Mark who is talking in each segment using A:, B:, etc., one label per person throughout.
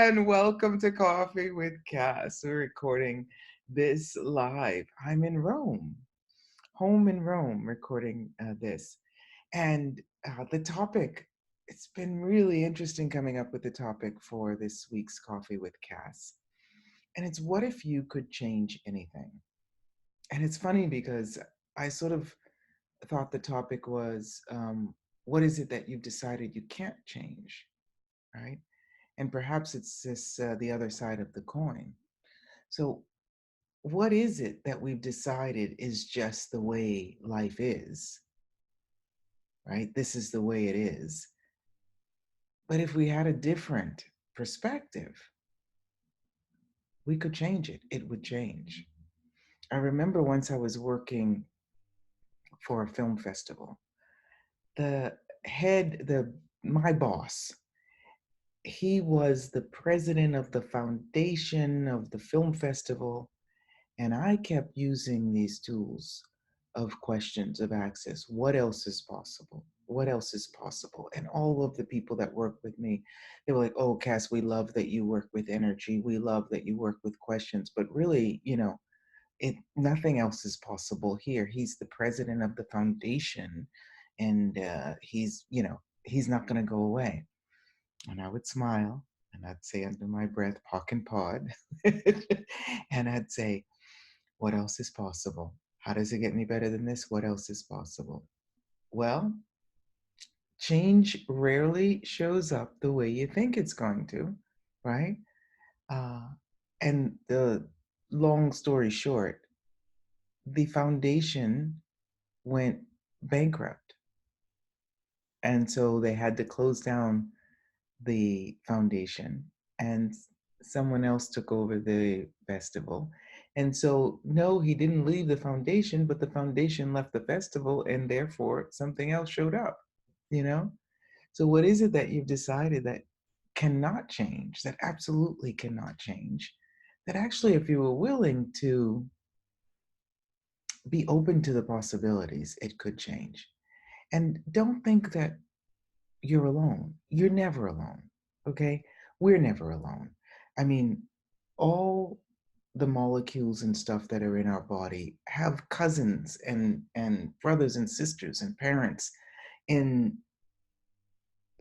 A: and welcome to Coffee with Cass. We're recording this live. I'm in Rome, home in Rome, recording this. And the topic, it's been really interesting coming up with the topic for this week's Coffee with Cass. And it's what if you could change anything? And it's funny because I sort of thought the topic was what is it that you've decided you can't change, right? And perhaps it's this the other side of the coin. So, what is it that we've decided is just the way life is, right? This is the way it is. But if we had a different perspective, we could change it. It would change. I remember once I was working for a film festival. The my boss, he was the president of the foundation of the film festival. And I kept using these tools of questions of access. What else is possible? What else is possible? And all of the people that work with me, they were like, oh, Cass, we love that you work with energy. We love that you work with questions. But really, nothing else is possible here. He's the president of the foundation, and he's not going to go away. And I would smile and I'd say under my breath, Pock and Pod. And I'd say, what else is possible? How does it get any better than this? What else is possible? Well, change rarely shows up the way you think it's going to, right? Uh, and the long story short, the foundation went bankrupt. And so they had to close down the foundation, and someone else took over the festival. And so, no, he didn't leave the foundation, but the foundation left the festival, and therefore something else showed up, you know? So, what is it that you've decided that cannot change, that absolutely cannot change? That actually, if you were willing to be open to the possibilities, it could change. And don't think that you're alone. You're never alone. Okay? We're never alone. I mean, all the molecules and stuff that are in our body have cousins and brothers and sisters and parents in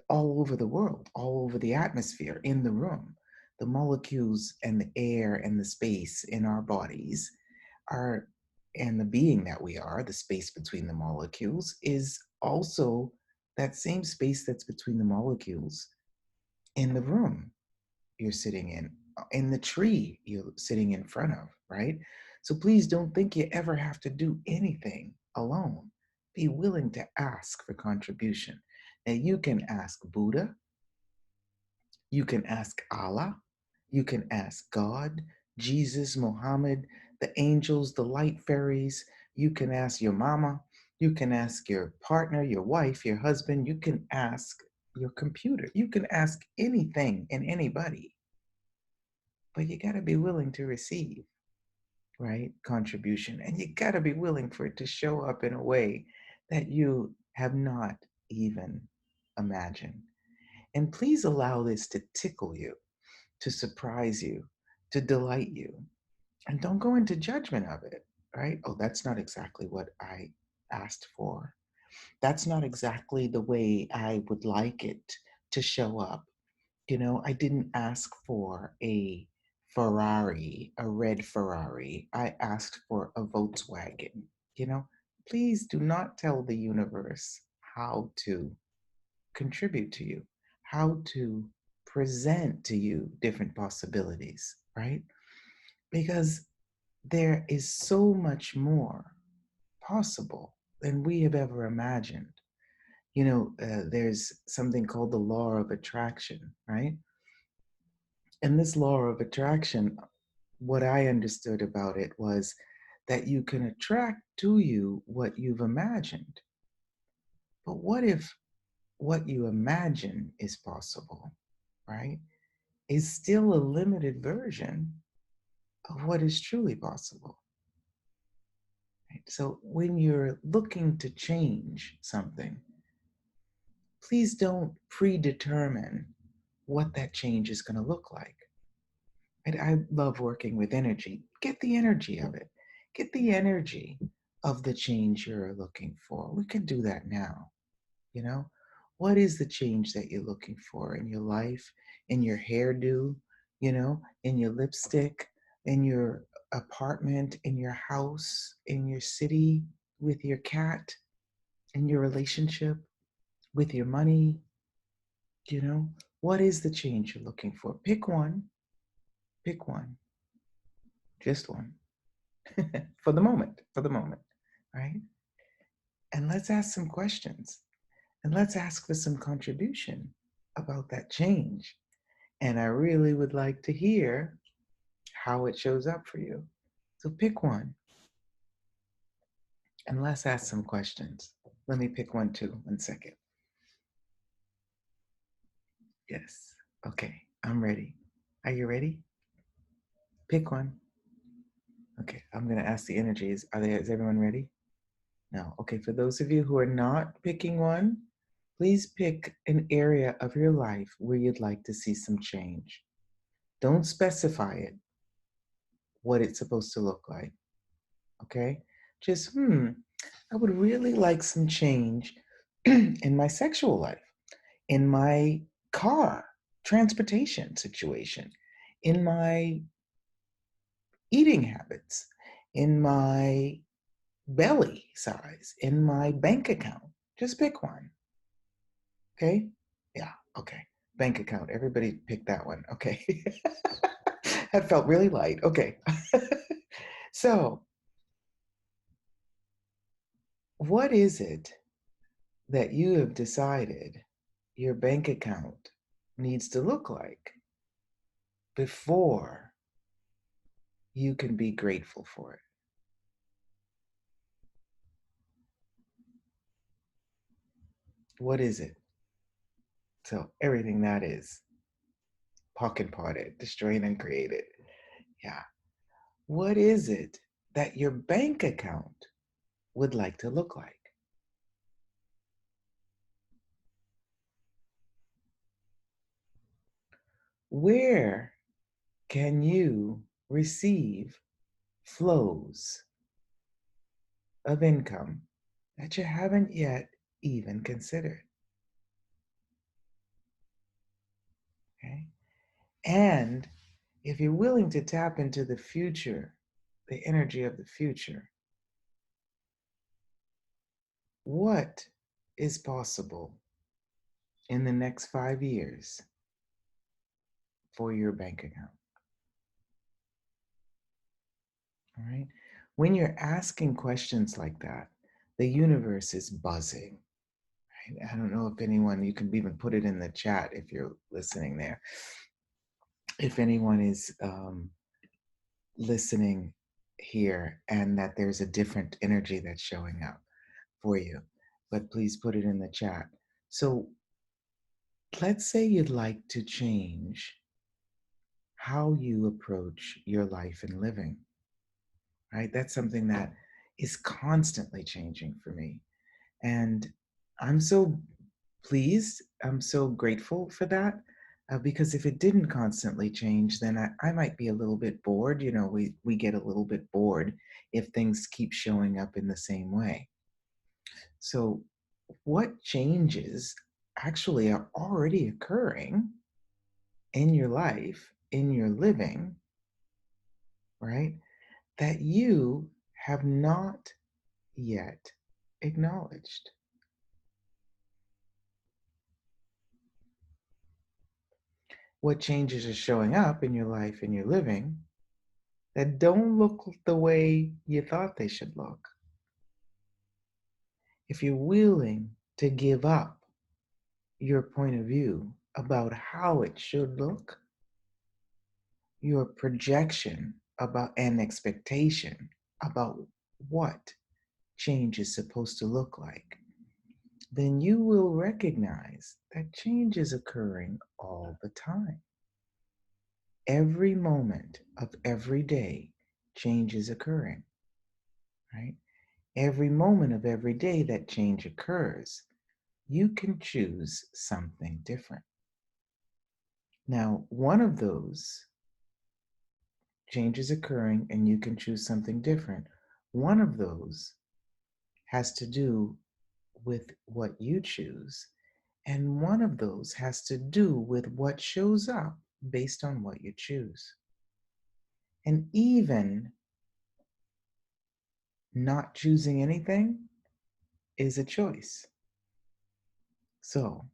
A: all over the world, all over the atmosphere, in the room. The molecules and the air and the space in our bodies are, and the being that we are, the space between the molecules, is also that same space that's between the molecules in the room you're sitting in the tree you're sitting in front of, right? So please don't think you ever have to do anything alone. Be willing to ask for contribution. Now, you can ask Buddha, you can ask Allah, you can ask God, Jesus, Muhammad, the angels, the light fairies. You can ask your mama. You can ask your partner, your wife, your husband. You can ask your computer. You can ask anything and anybody. But you got to be willing to receive, right? Contribution. And you got to be willing for it to show up in a way that you have not even imagined. And please allow this to tickle you, to surprise you, to delight you. And don't go into judgment of it, right? Oh, that's not exactly what I asked for. That's not exactly the way I would like it to show up. I didn't ask for a Ferrari, a red Ferrari. I asked for a Volkswagen. You know, please do not tell the universe how to contribute to you, how to present to you different possibilities, right? Because there is so much more possible than we have ever imagined. There's something called the law of attraction, right? And this law of attraction, what I understood about it was that you can attract to you what you've imagined. But what if what you imagine is possible, right? Is still a limited version of what is truly possible. Right? So when you're looking to change something, please don't predetermine what that change is going to look like. And I love working with energy. Get the energy of it. Get the energy of the change you're looking for. We can do that now. You know, what is the change that you're looking for in your life, in your hairdo, in your lipstick, in your apartment, in your house, in your city, with your cat, in your relationship, with your money? You know, what is the change you're looking for? Pick one, just one. For the moment, right? And let's ask some questions, and let's ask for some contribution about that change. And I really would like to hear how it shows up for you. So pick one and let's ask some questions. Let me pick one too. 1 second. Yes. Okay. I'm ready. Are you ready? Pick one. Okay. I'm going to ask the energies. Is everyone ready? No. Okay. For those of you who are not picking one, please pick an area of your life where you'd like to see some change. Don't specify it, what it's supposed to look like. Okay? Just, I would really like some change in my sexual life, in my car, transportation situation, in my eating habits, in my belly size, in my bank account. Just pick one. Okay? Yeah, okay. Bank account. Everybody pick that one. Okay. That felt really light. Okay. So, what is it that you have decided your bank account needs to look like before you can be grateful for it? What is it? So, everything that is, pocket potted, destroyed and created. Yeah. What is it that your bank account would like to look like? Where can you receive flows of income that you haven't yet even considered? Okay. And if you're willing to tap into the future, the energy of the future, what is possible in the next 5 years for your bank account? All right. When you're asking questions like that, the universe is buzzing. Right? I don't know if anyone, you can even put it in the chat if you're listening there. If anyone is listening here and that there's a different energy that's showing up for you, but please put it in the chat. So let's say you'd like to change how you approach your life and living, right? That's something that is constantly changing for me. And I'm so pleased, I'm so grateful for that. Because if it didn't constantly change, then I might be a little bit bored. You know, we get a little bit bored if things keep showing up in the same way. So, what changes actually are already occurring in your life, in your living, right? That you have not yet acknowledged? What changes are showing up in your life and your living that don't look the way you thought they should look? If you're willing to give up your point of view about how it should look, your projection about an expectation about what change is supposed to look like, then you will recognize that change is occurring all the time. Every moment of every day, change is occurring, right? Every moment of every day that change occurs, you can choose something different. Now, one of those changes occurring and you can choose something different. One of those has to do with what you choose, and one of those has to do with what shows up based on what you choose. And even not choosing anything is a choice. So,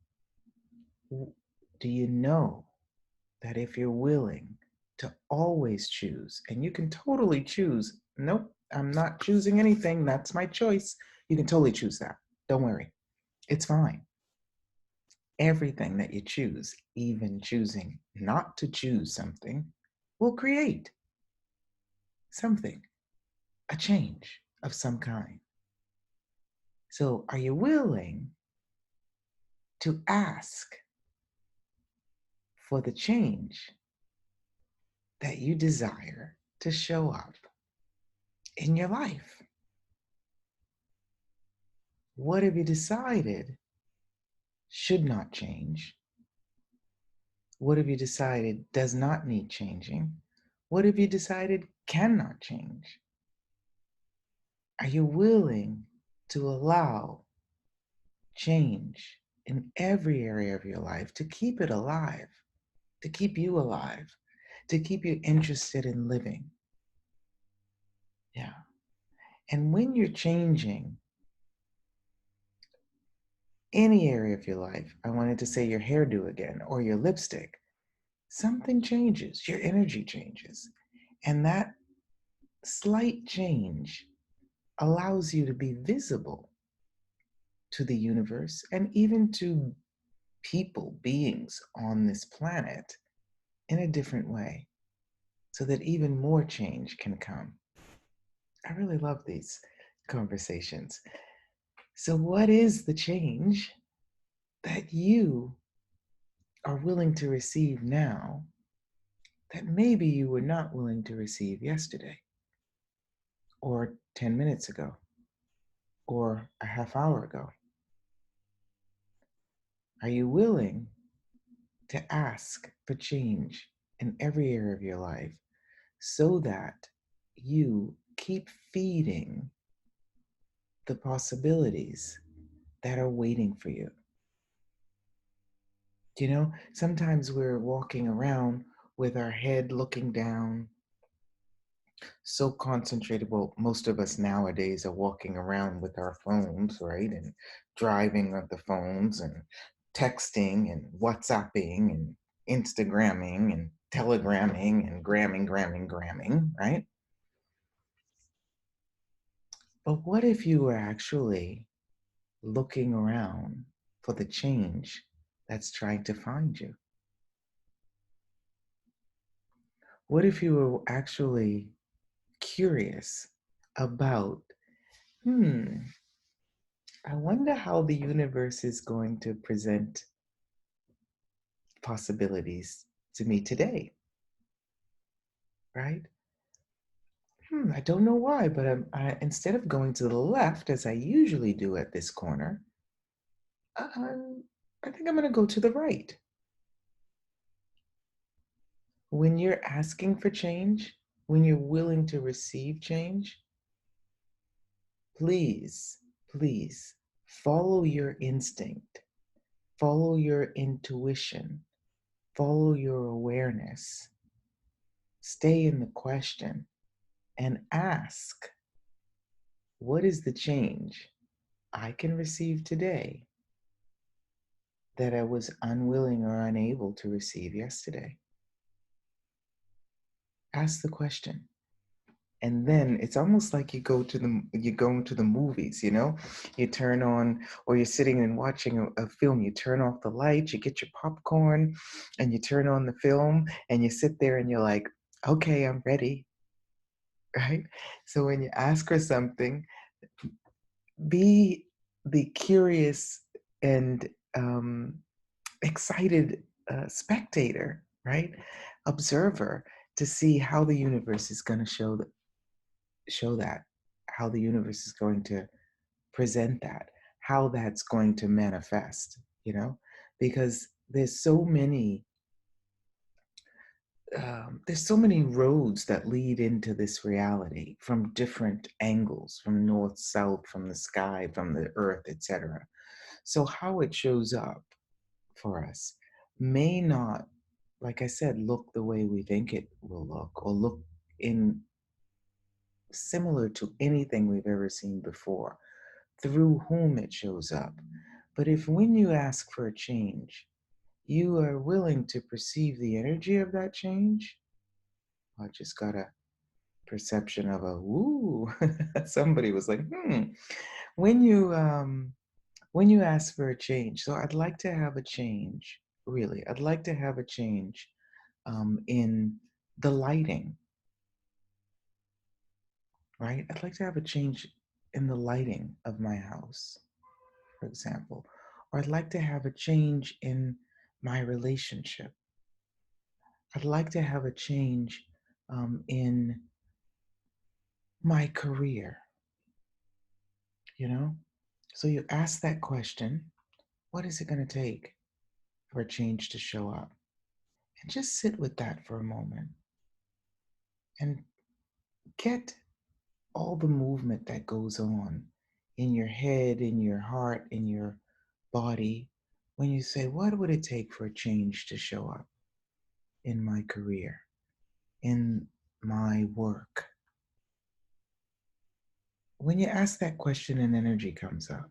A: do you know that if you're willing to always choose, and you can totally choose, nope, I'm not choosing anything, that's my choice. You can totally choose that. Don't worry, it's fine. Everything that you choose, even choosing not to choose something, will create something, a change of some kind. So, are you willing to ask for the change that you desire to show up in your life? What have you decided should not change? What have you decided does not need changing? What have you decided cannot change? Are you willing to allow change in every area of your life to keep it alive, to keep you alive, to keep you interested in living? Yeah. And when you're changing any area of your life, I wanted to say your hairdo again or your lipstick, something changes, your energy changes. And that slight change allows you to be visible to the universe and even to people, beings on this planet in a different way so that even more change can come. I really love these conversations. So, what is the change that you are willing to receive now that maybe you were not willing to receive yesterday, or 10 minutes ago, or a half hour ago? Are you willing to ask for change in every area of your life so that you keep feeding the possibilities that are waiting for you? You know, sometimes we're walking around with our head looking down, so concentrated. Well, most of us nowadays are walking around with our phones, right? And driving with the phones and texting and WhatsApping and Instagramming and telegramming and gramming, right? But what if you were actually looking around for the change that's trying to find you? What if you were actually curious about, hmm, I wonder how the universe is going to present possibilities to me today, right? I don't know why, but instead of going to the left as I usually do at this corner, I think I'm going to go to the right. When you're asking for change, when you're willing to receive change, please, please follow your instinct, follow your intuition, follow your awareness, stay in the question, and ask, what is the change I can receive today that I was unwilling or unable to receive yesterday? Ask the question. And then it's almost like you go into the movies, you know? You turn on, or you're sitting and watching a film, you turn off the lights, you get your popcorn, and you turn on the film, and you sit there and you're like, okay, I'm ready, right? So when you ask for something, be the curious and excited spectator, right? Observer, to see how the universe is going to show that, how the universe is going to present that, how that's going to manifest, you know? Because there's so many there's so many roads that lead into this reality from different angles, from north, south, from the sky, from the earth, etc. So how it shows up for us may not, like I said, look the way we think it will look, or look in similar to anything we've ever seen before, through whom it shows up. But if when you ask for a change, you are willing to perceive the energy of that change, I just got a perception of a woo. Somebody was like, when you when you ask for a change. So I'd like to have a change, really. I'd like to have a change in the lighting, right? I'd like to have a change in the lighting of my house, for example. Or I'd like to have a change in my relationship. I'd like to have a change in my career, you know? So you ask that question, what is it going to take for a change to show up? And just sit with that for a moment and get all the movement that goes on in your head, in your heart, in your body when you say, what would it take for a change to show up in my career, in my work? When you ask that question, an energy comes up.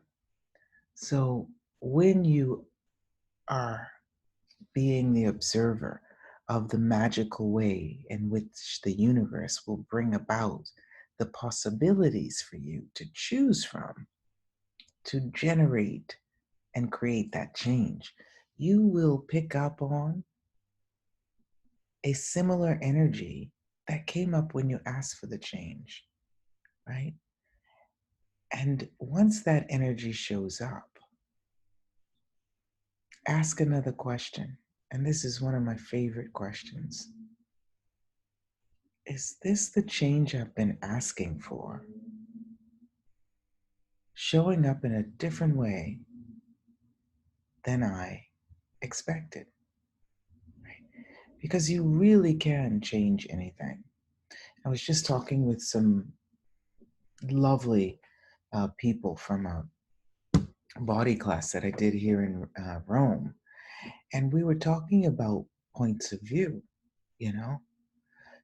A: So when you are being the observer of the magical way in which the universe will bring about the possibilities for you to choose from, to generate and create that change, you will pick up on a similar energy that came up when you asked for the change, right? And once that energy shows up, ask another question. And this is one of my favorite questions. Is this the change I've been asking for? Showing up in a different way than I expected, right? Because you really can change anything. I was just talking with some lovely people from a body class that I did here in Rome. And we were talking about points of view, you know?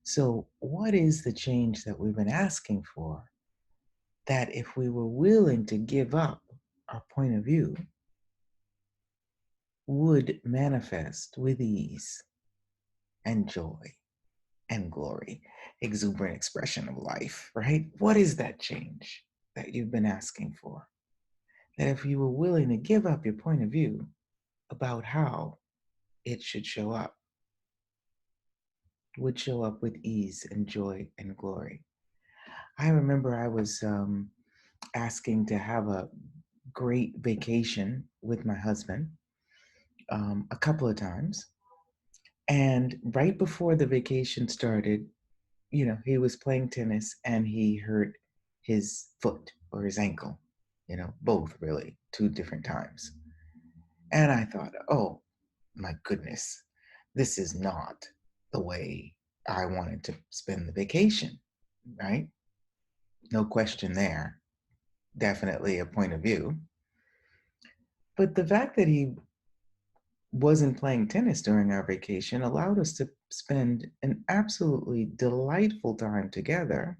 A: So, what is the change that we've been asking for that if we were willing to give up our point of view, would manifest with ease and joy and glory, exuberant expression of life, right? What is that change that you've been asking for? That if you were willing to give up your point of view about how it should show up, would show up with ease and joy and glory. I remember I was asking to have a great vacation with my husband a couple of times. And right before the vacation started, he was playing tennis and he hurt his foot or his ankle, both really, two different times. And I thought, oh my goodness, this is not the way I wanted to spend the vacation, right? No question there. Definitely a point of view. But the fact that he wasn't playing tennis during our vacation allowed us to spend an absolutely delightful time together,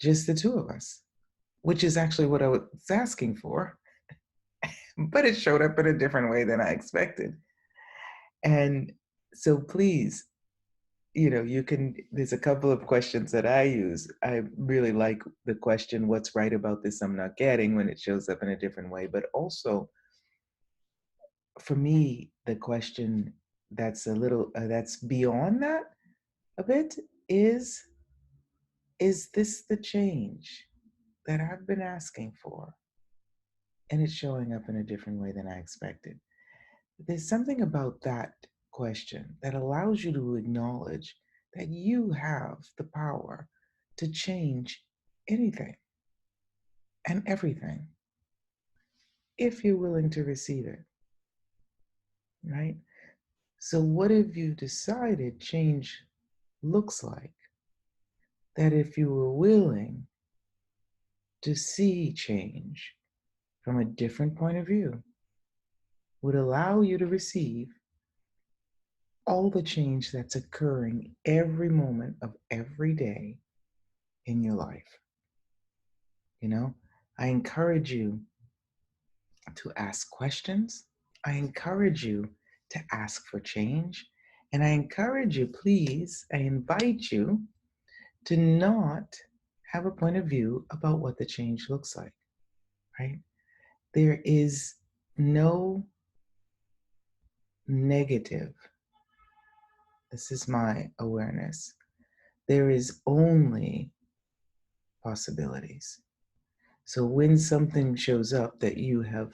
A: just the two of us, which is actually what I was asking for, but it showed up in a different way than I expected. And so please, there's a couple of questions that I use. I really like the question, what's right about this I'm not getting, when it shows up in a different way. But also, for me, the question that's that's beyond that a bit is this the change that I've been asking for? And it's showing up in a different way than I expected. There's something about that question that allows you to acknowledge that you have the power to change anything and everything if you're willing to receive it, right? So, what have you decided change looks like? That if you were willing to see change from a different point of view, would allow you to receive all the change that's occurring every moment of every day in your life. You know, I encourage you to ask questions. I encourage you to ask for change. And I encourage you, please, I invite you to not have a point of view about what the change looks like, right? There is no negative. This is my awareness. There is only possibilities. So when something shows up that you have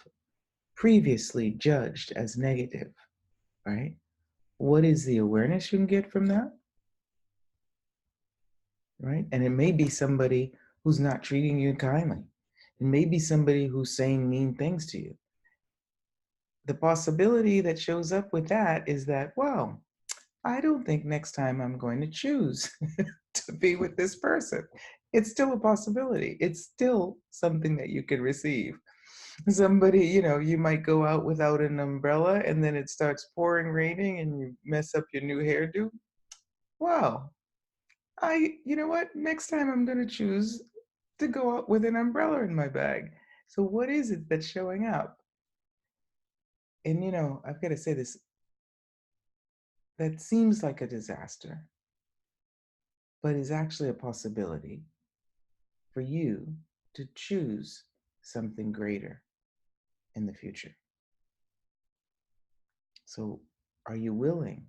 A: previously judged as negative, right? What is the awareness you can get from that? Right? And it may be somebody who's not treating you kindly. It may be somebody who's saying mean things to you. The possibility that shows up with that is that, well, I don't think next time I'm going to choose to be with this person. It's still a possibility. It's still something that you can receive. Somebody, you might go out without an umbrella and then it starts pouring, raining, and you mess up your new hairdo. Wow. You know what? Next time I'm going to choose to go out with an umbrella in my bag. So, what is it that's showing up? And, I've got to say this, that seems like a disaster, but is actually a possibility for you to choose something greater in the future. So, are you willing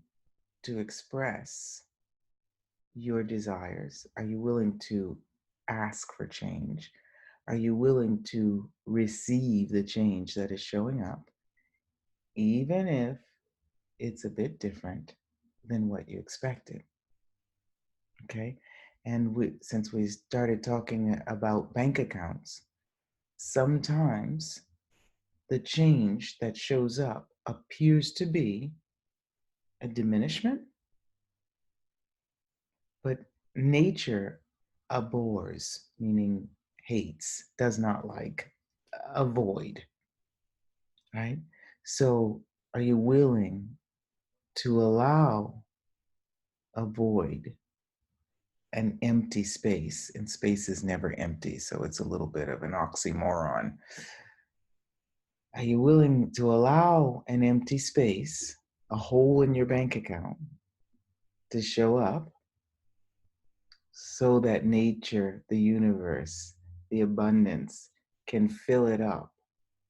A: to express your desires? Are you willing to ask for change? Are you willing to receive the change that is showing up, even if it's a bit different than what you expected? Okay. And since we started talking about bank accounts, sometimes the change that shows up appears to be a diminishment, but nature abhors, meaning hates, does not like, avoid, right? So, are you willing to allow a void, an empty space? And space is never empty, so it's a little bit of an oxymoron. Are you willing to allow an empty space, a hole in your bank account, to show up so that nature, the universe, the abundance can fill it up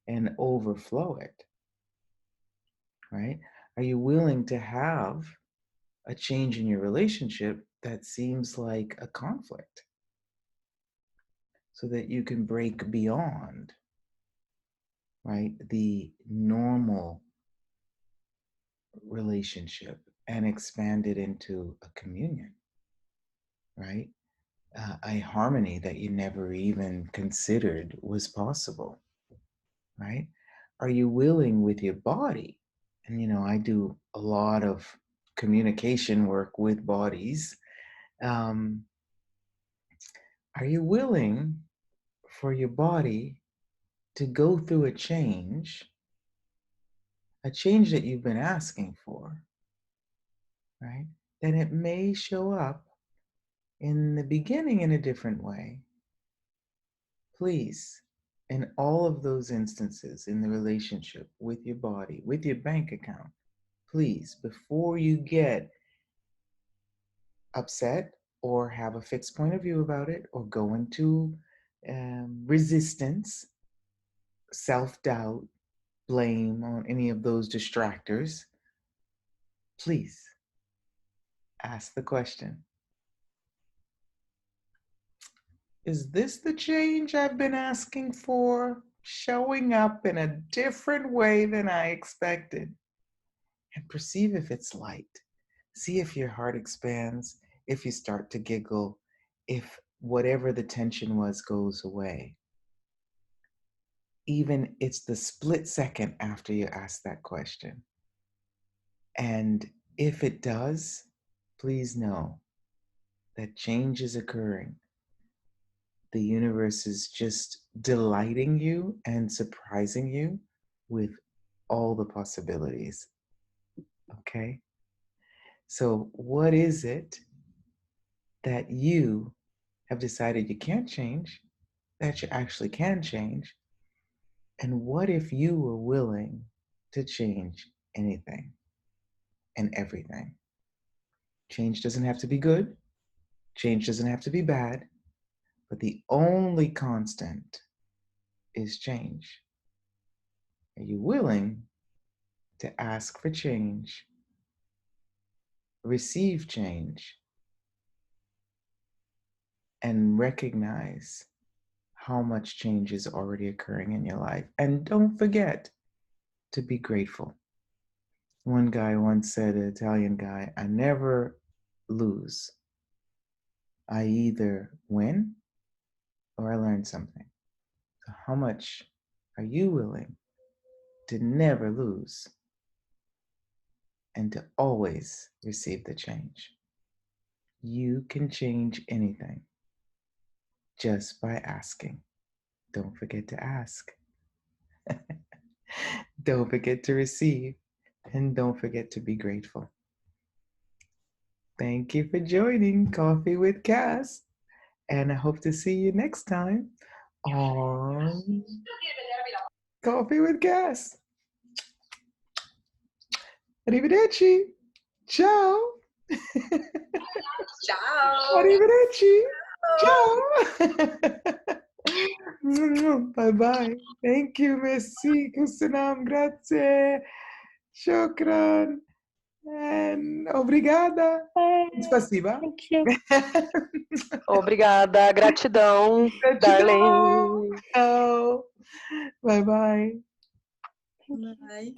A: and overflow it, right? Are you willing to have a change in your relationship that seems like a conflict so that you can break beyond, right, the normal relationship and expand it into a communion, right? A harmony that you never even considered was possible, right? Are you willing with your body? And, I do a lot of communication work with bodies. Um, are you willing for your body to go through a change that you've been asking for, right? Then it may show up in the beginning in a different way. Please, in all of those instances in the relationship with your body, with your bank account, please, before you get upset or have a fixed point of view about it or go into resistance, self doubt, blame on any of those distractors, please ask the question: is this the change I've been asking for showing up in a different way than I expected? And perceive if it's light. See if your heart expands, if you start to giggle, if whatever the tension was goes away. Even it's the split second after you ask that question. And if it does, please know that change is occurring. The universe is just delighting you and surprising you with all the possibilities. Okay? So, what is it that you have decided you can't change, that you actually can change? And what if you were willing to change anything and everything? Change doesn't have to be good, change doesn't have to be bad, but the only constant is change. Are you willing to ask for change, receive change, and recognize how much change is already occurring in your life? And don't forget to be grateful. One guy once said, an Italian guy, I never lose. I either win or I learn something. So how much are you willing to never lose and to always receive the change? You can change anything just by asking. Don't forget to ask. Don't forget to receive. And don't forget to be grateful. Thank you for joining Coffee with Kass. And I hope to see you next time on Coffee with Kass. Arrivederci. Ciao.
B: Ciao.
A: Arrivederci. Ciao. Bye bye. Thank you, Messi. Kusanam. Grazie. Shukran. And obrigada. Spasiba.
B: Thank you. Obrigada, gratidão, darling.
A: Oh. Bye bye.
C: Bye.